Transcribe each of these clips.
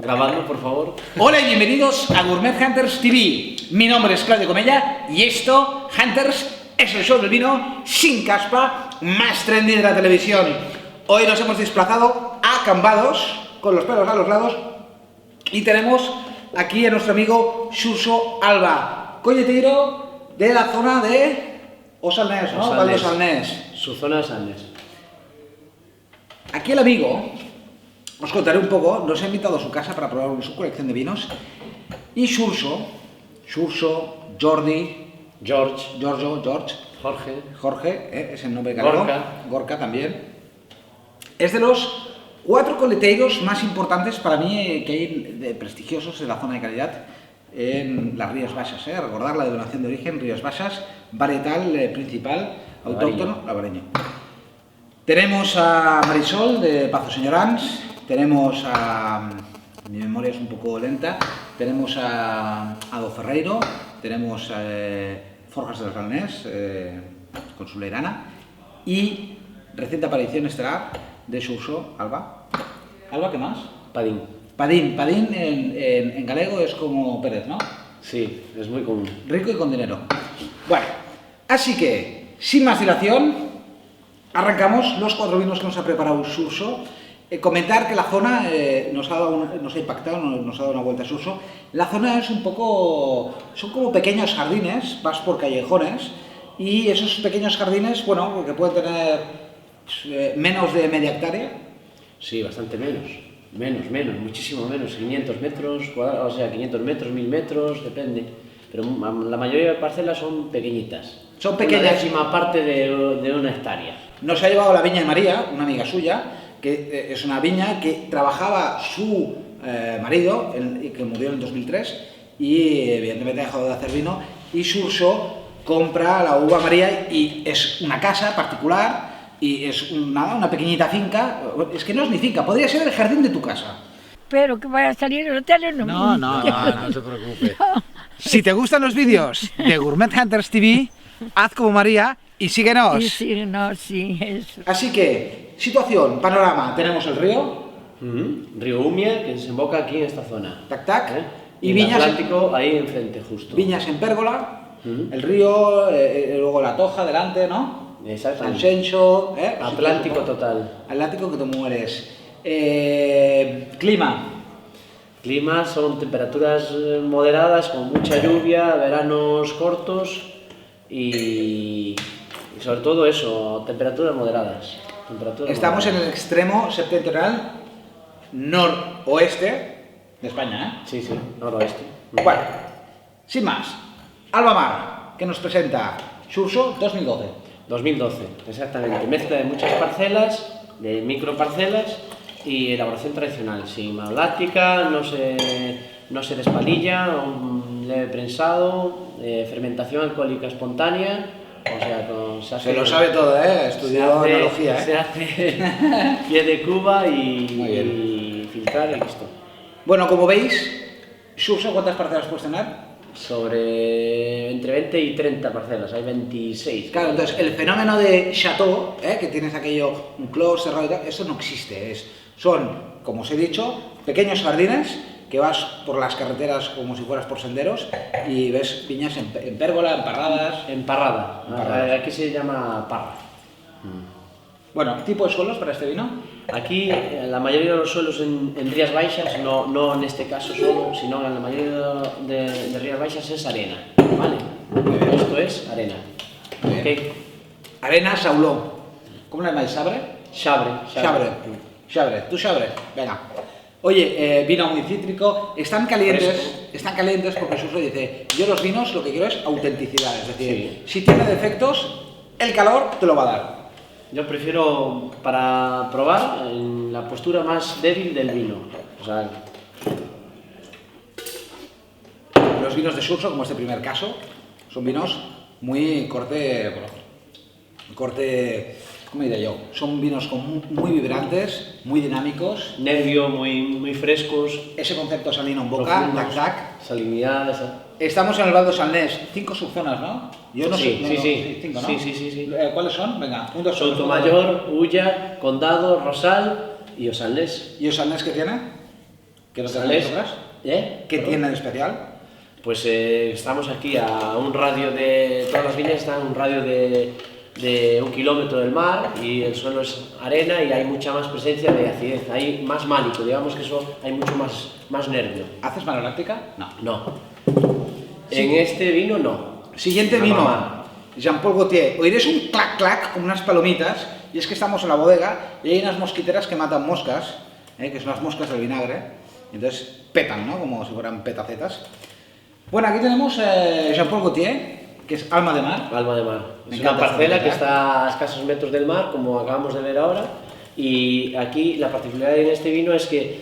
Grabando, por favor. Hola y bienvenidos a Gourmet Hunters TV. Mi nombre es Claudio Comella y esto, Hunters, es el show del vino sin caspa más trendy de la televisión. Hoy nos hemos desplazado a Cambados, con los pelos a los lados, y tenemos aquí a nuestro amigo Xurxo Alba, colleteiro de la zona de Osalnés, ¿no? Val de Salnés. Su zona de Salnés. Aquí el amigo, os contaré un poco, nos ha invitado a su casa para probar su colección de vinos. Y Xurxo, Jordi, George, Jorge, es el nombre que Gorka también. Es de los 4 coleteiros más importantes para mí que hay de prestigiosos en la zona de calidad en las Rías Baixas. Recordar la denominación de origen, Rías Baixas, varietal principal, autóctono, lavareño. Tenemos a Marisol de Pazo Señorans, tenemos a, mi memoria es un poco lenta, tenemos a Do Ferreiro, tenemos a Forjas del Salnés con su Leirana y reciente aparición estelar de Xurxo Alba. ¿Alba qué más? Padín. Padín en galego es como Pérez, ¿no? Sí, es muy común. Rico y con dinero. Bueno, así que, sin más dilación, arrancamos los 4 vinos que nos ha preparado Xurxo. Comentar que la zona nos ha impactado, nos ha dado una vuelta a Xurxo. La zona es un poco, son como pequeños jardines, vas por callejones, y esos pequeños jardines, bueno, que pueden tener menos de media hectárea. Sí, bastante menos, muchísimo menos, 500 metros cuadrados, o sea, 500 metros, 1000 metros, depende. Pero la mayoría de parcelas son pequeñitas. Son pequeñas. Una décima parte de una hectárea. Nos ha llevado a la viña de María, una amiga suya, que es una viña que trabajaba su marido, que murió en el 2003, y evidentemente ha dejado de hacer vino, y Xurxo compra la uva María y es una casa particular, y es una pequeñita finca, es que no es ni finca, podría ser el jardín de tu casa. Pero que vaya a salir en el tele, no. No se preocupe. Si te gustan los vídeos de Gourmet Hunters TV, haz como María y síguenos. Y sí, no, sí, eso. Así que, situación, panorama, tenemos el río, Río Umia, que desemboca aquí en esta zona. tac, Y viñas, Atlántico ahí enfrente, justo. viñas en pérgola, el río, luego la Toja delante, ¿no? San Exactamente. Xenxo, Atlántico total. Atlántico que te mueres. Clima. Clima son temperaturas moderadas, con mucha lluvia, veranos cortos y sobre todo eso, temperaturas moderadas. Estamos en el extremo septentrional noroeste de España, Sí, noroeste. Bueno, sin más, Alba Mar, que nos presenta Xurxo 2012. 2012, exactamente. Mezcla de muchas parcelas, de microparcelas y elaboración tradicional, sin maloláctica, no se despalilla, un leve prensado, fermentación alcohólica espontánea, o sea, Se lo sabe todo, estudiado enología, Se hace pie de cuba y filtrar y listo. Bueno, como veis, Xurxo, ¿cuántas parcelas puedes tener? Sobre entre 20 y 30 parcelas, hay 26. Claro, entonces el fenómeno de chateau, que tienes aquello, un clos cerrado y tal, eso no existe. Son, como os he dicho, pequeños jardines que vas por las carreteras como si fueras por senderos y ves viñas en pérgola, emparradas. Emparrada. Aquí se llama parra. Bueno, ¿tipo de suelos para este vino? Aquí la mayoría de los suelos en Rías Baixas, no en este caso solo, sino en la mayoría de Rías Baixas es arena, ¿vale? Esto es arena. ¿Okay? Arena, sauló. ¿Cómo le llamáis? ¿Sabre? Chabre. ¿Tú Chabre? Venga. Oye, vino muy cítrico, están calientes porque Xurxo dice, yo los vinos lo que quiero es autenticidad, es decir, si tiene defectos, el calor te lo va a dar. Yo prefiero, para probar, la postura más débil del vino. O sea, los vinos de Xurxo, como este primer caso, son vinos muy corte, ¿cómo diría yo? Son vinos muy vibrantes, muy dinámicos. Nervio, muy frescos. Ese concepto salino en boca, tac. Salinidad, esa. Estamos en el Val de Salnés, 5 subzonas, ¿no? Yo no sé. Sí. 5, ¿no? Sí. ¿Cuáles son? Venga, 1, 2, 3. Sotomayor, Ulla, Condado, Rosal ¿Y Osanles? ¿Y Osanles qué tiene? ¿Qué no tenéis vosotras? ¿Qué tiene de especial? Pues estamos aquí a un radio de... Todas las viñas están a un radio de 1 kilómetro del mar y el suelo es arena y hay mucha más presencia de acidez, hay más málico, digamos que eso hay mucho más nervio. ¿Haces maloláctica? No. No. Sí. En este vino no. Siguiente vino, Jean-Paul Gaultier. Oiréis un clac-clac como unas palomitas y es que estamos en la bodega y hay unas mosquiteras que matan moscas, que son las moscas del vinagre, y entonces petan, ¿no? Como si fueran petacetas. Bueno, aquí tenemos Jean-Paul Gaultier, que es Alma de Mar. Alma de Mar. Es una parcela que está a escasos metros del mar, como acabamos de ver ahora, y aquí la particularidad en este vino es que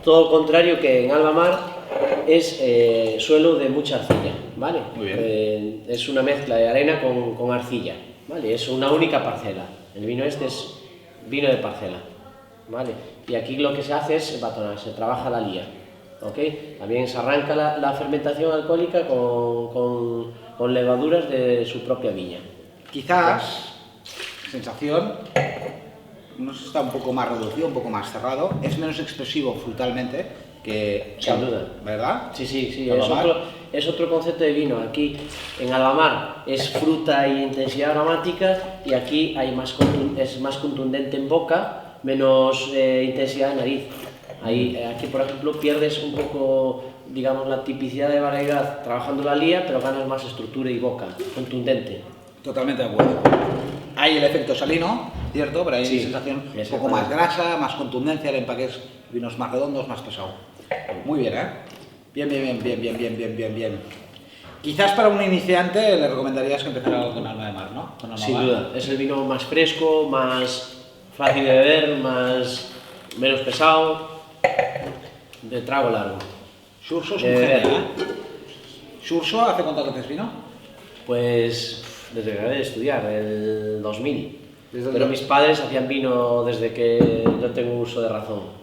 todo lo contrario que en Alma Mar es suelo de mucha arcilla, ¿vale? Muy bien. Es una mezcla de arena con arcilla, ¿vale? Es una única parcela. El vino este es vino de parcela, ¿vale? Y aquí lo que se hace es batonar, se trabaja la lía, ¿ok? También se arranca la fermentación alcohólica con levaduras de su propia viña. Quizás, sensación, no sé, está un poco más reducido, un poco más cerrado, es menos expresivo frutalmente que... Sin duda. ¿Verdad? Sí, Albamar. es otro concepto de vino. Aquí en Albamar es fruta y intensidad aromática y aquí hay es más contundente en boca, menos intensidad en nariz. Aquí, por ejemplo, pierdes un poco, digamos, la tipicidad de variedad trabajando la lía, pero ganas más estructura y boca, contundente. Totalmente de acuerdo. Hay el efecto salino, ¿cierto? Pero hay Sí, sensación un poco más grasa, más contundencia, el empaque es vinos más redondos, más pesado. Muy bien, ¿eh? Bien. Quizás para un iniciante le recomendarías que empezara con Alma de Mar, ¿no? Con Alma Sin Mar. duda, es el vino más fresco, más fácil de beber, menos pesado, de trago largo. Xurxo es un genio, ¿eh? ¿Xurxo hace cuánto que haces vino? Pues desde que acabé de estudiar, el 2000. Desde Pero el- mis padres hacían vino desde que yo tengo uso de razón.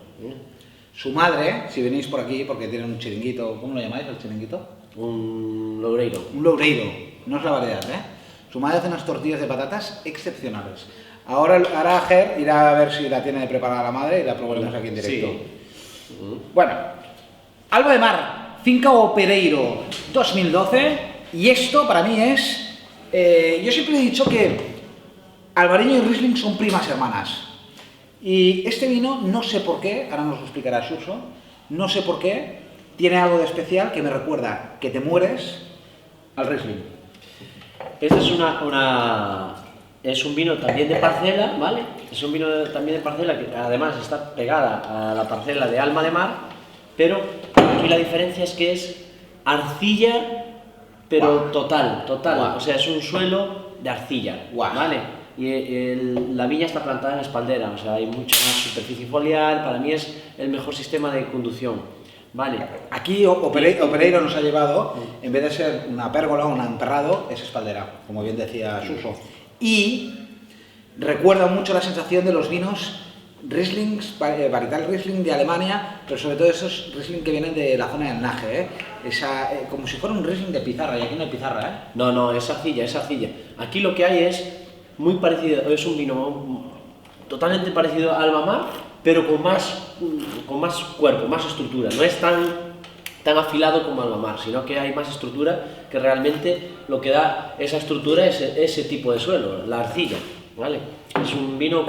Su madre, si venís por aquí, porque tienen un chiringuito, ¿cómo lo llamáis el chiringuito? Un loureiro. Un loureiro, no es la variedad, ¿eh? Su madre hace unas tortillas de patatas excepcionales. Ahora Ger irá a ver si la tiene preparada la madre y la probaremos aquí en directo. Sí. Bueno, Alba de Mar, Finca Opereiro 2012, y esto para mí es... yo siempre he dicho que Alvareño y Riesling son primas hermanas. Y este vino, no sé por qué, ahora nos lo explicará Xurxo, no sé por qué, tiene algo de especial que me recuerda que te mueres al Riesling. Este es un vino también de parcela, ¿vale? Es un vino también de parcela que además está pegada a la parcela de Alma de Mar, pero aquí la diferencia es que es arcilla, pero Guau. total. Guau. O sea, es un suelo de arcilla, Guau. ¿vale? Y la viña está plantada en espaldera, o sea, hay mucha más superficie foliar, para mí es el mejor sistema de conducción, ¿vale? Aquí Opereiro nos ha llevado, en vez de ser una pérgola o un emperrado, es espaldera, como bien decía Xurxo. Y recuerda mucho la sensación de los vinos Rieslings, varietal Riesling de Alemania, pero sobre todo esos Riesling que vienen de la zona del Nahe, como si fuera un Riesling de pizarra, y aquí no hay pizarra, ¿eh? No, es arcilla. Aquí lo que hay es muy parecido, es un vino totalmente parecido al Alma Mar, pero con más cuerpo, más estructura. No es tan afilado como Alma Mar, sino que hay más estructura, que realmente lo que da esa estructura es ese tipo de suelo, la arcilla, ¿vale? Es un vino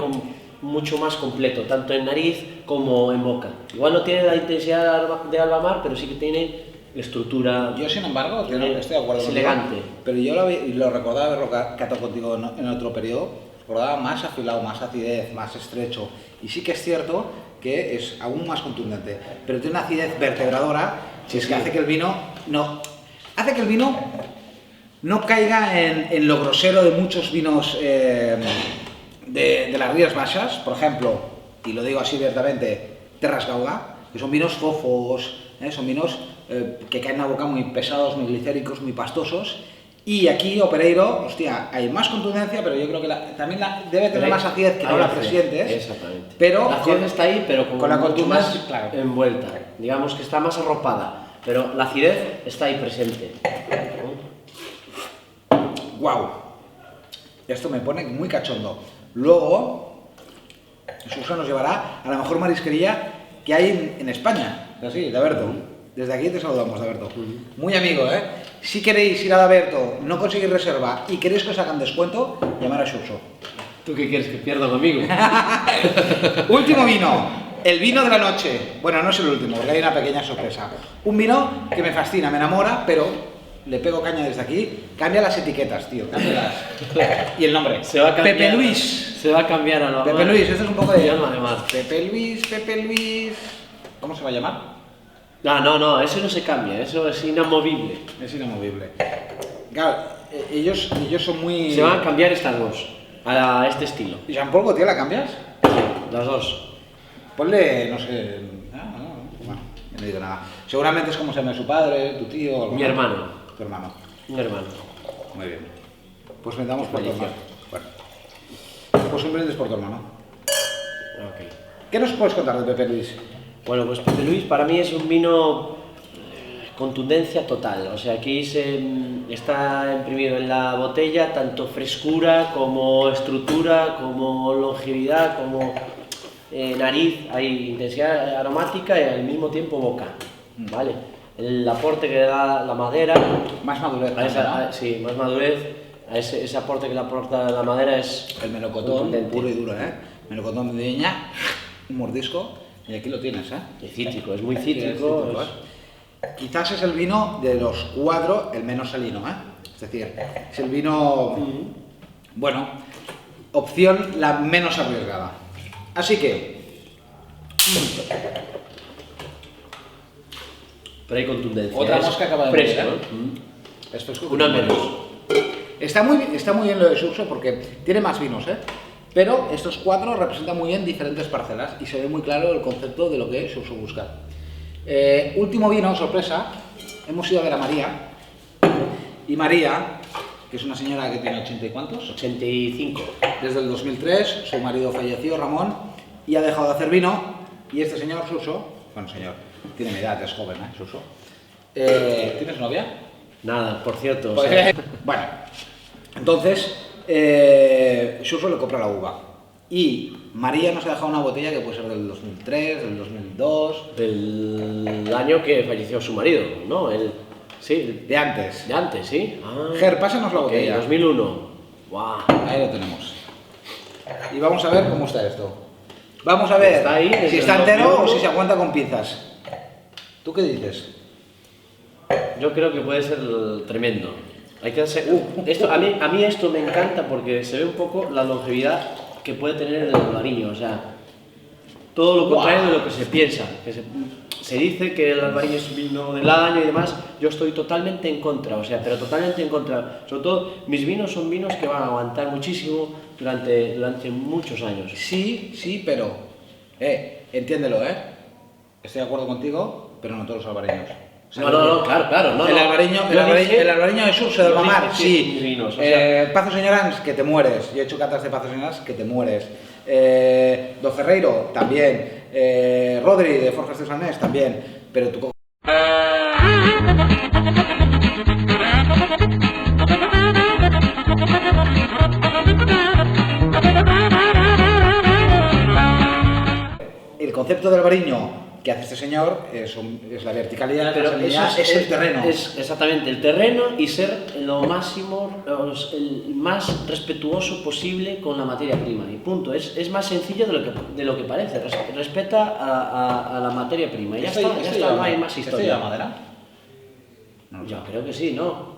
mucho más completo, tanto en nariz como en boca. Igual no tiene la intensidad de Alma Mar, pero sí que tiene estructura. Yo, sin embargo, estoy de acuerdo es contigo, elegante. pero yo lo recordaba haberlo catado contigo en otro periodo, recordaba más afilado, más acidez, más estrecho, y sí que es cierto que es aún más contundente, pero tiene una acidez vertebradora, es que hace que el vino no caiga en lo grosero de muchos vinos de las Rías Baixas, por ejemplo, y lo digo así abiertamente, Terras Gauga, que son vinos fofos, son vinos que caen en la boca muy pesados, muy glicéricos, muy pastosos. Y aquí Opereiro, hostia, hay más contundencia, pero yo creo que también debe tener más acidez que no la presientes. Exactamente. Pero la acidez está ahí, pero con la mucho más contundencia, claro. envuelta. Digamos que está más arropada, pero la acidez está ahí presente. ¡Wow! Esto me pone muy cachondo. Luego, Suso nos llevará a la mejor marisquería que hay en España. Así, Daberto. Desde aquí te saludamos, Daberto. Muy amigo, ¿eh? Si queréis ir a Daberto, no conseguir reserva y queréis que os hagan descuento, llamar a Suso. ¿Tú qué quieres, que pierda conmigo? Último vino, el vino de la noche. Bueno, no es el último, porque hay una pequeña sorpresa. Un vino que me fascina, me enamora, pero le pego caña desde aquí. Cambia las etiquetas, tío, cámbialas. Y el nombre. Se va a cambiar, Pepe Luis. Se va a cambiar a la Pepe Luis, esto es un poco de... llama además. Pepe Luis... ¿Cómo se va a llamar? No, eso no se cambia, eso es inamovible. Es inamovible. Claro, ellos son muy... Se van a cambiar estas dos, a este estilo. ¿Y Jean Paul Gaultier la cambias? Sí, las dos. Ponle, no sé... Bueno, no digo nada. Seguramente es como se llama su padre, tu tío... Mi hermano. Tu hermano. Mi hermano. Muy bien. Pues vendamos por tu hermano. Bueno. Pues un brindis por tu hermano. Ok. ¿Qué nos puedes contar de Pepe Luis? Bueno, pues Pepe Luis para mí es un vino contundencia total. O sea, aquí está imprimido en la botella tanto frescura como estructura, como longevidad, como nariz. Hay intensidad aromática y al mismo tiempo boca. ¿Vale? El aporte que le da la madera... Más madurez. ¿no? Sí, más madurez. Ese aporte que le aporta la madera es... El melocotón, puro y duro, ¿eh? Melocotón de viña, un mordisco. Y aquí lo tienes, ¿eh? Es cítrico, es muy cítrico. Quizás es el vino de los 4 el menos salino, ¿eh? Es decir, es el vino, bueno, opción la menos arriesgada. Así que... Pero hay contundencia. Otra mosca acaba de fresca, morir, ¿no? Es fresco. Una menos. Está muy bien lo de Suso porque tiene más vinos, ¿eh? Pero estos 4 representan muy bien diferentes parcelas y se ve muy claro el concepto de lo que Suso busca. Último vino, sorpresa, hemos ido a ver a María. Y María, que es una señora que tiene 80 y cuántos, 85. desde el 2003, su marido falleció, Ramón, y ha dejado de hacer vino. Y este señor, Suso, bueno, señor, tiene mi edad, es joven, ¿eh? Suso. ¿Tienes novia? Nada, por cierto. Pues, o sea, bueno, entonces, Suso le compra la uva. Y María nos ha dejado una botella que puede ser del 2003, del 2002... del año que falleció su marido, ¿no? Sí. De antes. De antes, sí. Ger, pásanos la Ok, botella. 2001. ¡Guau! Ahí lo tenemos. Y vamos a ver cómo está esto. Vamos a ver Está ahí, desde si está el entero 2001. o si se aguanta con pinzas. ¿Tú qué dices? Yo creo que puede ser tremendo. Hay que hacer... esto, a mí esto me encanta porque se ve un poco la longevidad que puede tener el albariño. O sea, todo lo contrario de lo que se piensa. Que se dice que el albariño es vino del año y demás. Yo estoy totalmente en contra, o sea, pero totalmente en contra. Sobre todo, mis vinos son vinos que van a aguantar muchísimo durante muchos años. Sí, pero... entiéndelo, ¿eh? Estoy de acuerdo contigo, pero no todos los albariños. O sea, No, claro, no. El albariño de Suso del Gomar, sí. Vinos, o sea, Pazo Señorans, que te mueres. Yo he hecho catas de Pazo Señorans, que te mueres. Do Ferreiro, también. Rodri, de Forjas de Sanés, también. Pero tú... El concepto del albariño que hace este señor es la verticalidad, pero es el terreno. Es exactamente el terreno y ser lo máximo, el más respetuoso posible con la materia prima. Y punto. Es más sencillo de lo que parece. Respeta a la materia prima. Y ya está, no hay más historia. ¿Esto lleva madera? No, yo creo que sí, ¿no?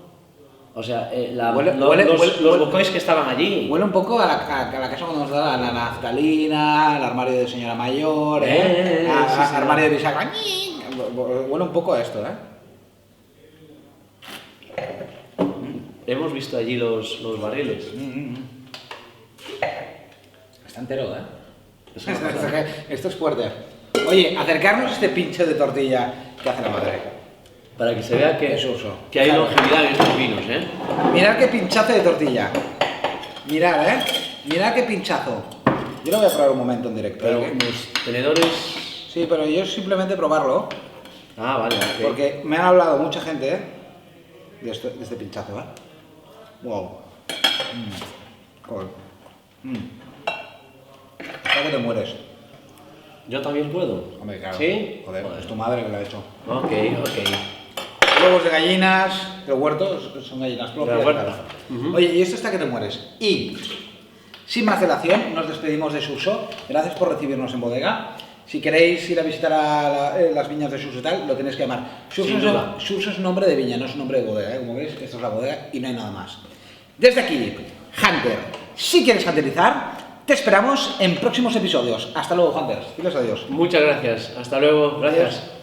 O sea, los bocois que estaban allí. Huele un poco a la casa cuando nos da la naftalina, al armario de señora mayor, sí, armario de bisagra. Huele un poco a esto, ¿eh? Hemos visto allí los barriles. Está entero, ¿eh? Esto es fuerte. Oye, acercarnos a este pincho de tortilla que hace la madre. Para que se vea que hay Claro. longevidad en estos vinos, ¿eh? Mirad qué pinchazo de tortilla. Mirad, ¿eh? Mirad qué pinchazo. Yo lo voy a probar un momento en directo. Pero ¿eh? los tenedores... Sí, pero yo simplemente probarlo. Ah, vale, ok. Porque me han hablado mucha gente, ¿eh? De este pinchazo, ¿eh? Wow. Joder. hasta que te mueres. ¿Yo también puedo? Hombre, claro. ¿Sí? Joder, es tu madre que lo ha hecho. Ok. Huevos de gallinas, del huerto, son gallinas propias. Del huerto. Claro. Oye, y esto hasta que te mueres. Y, sin más dilación, nos despedimos de Suso. Gracias por recibirnos en bodega. Si queréis ir a visitar a las viñas de Suso y tal, lo tenéis que llamar. Suso es un nombre de viña, no es un nombre de bodega. Como veis, esto es la bodega y no hay nada más. Desde aquí, Hunter, si quieres hunterizar, te esperamos en próximos episodios. Hasta luego, Hunter. Diles adiós. Muchas gracias. Hasta luego. Gracias. Adiós.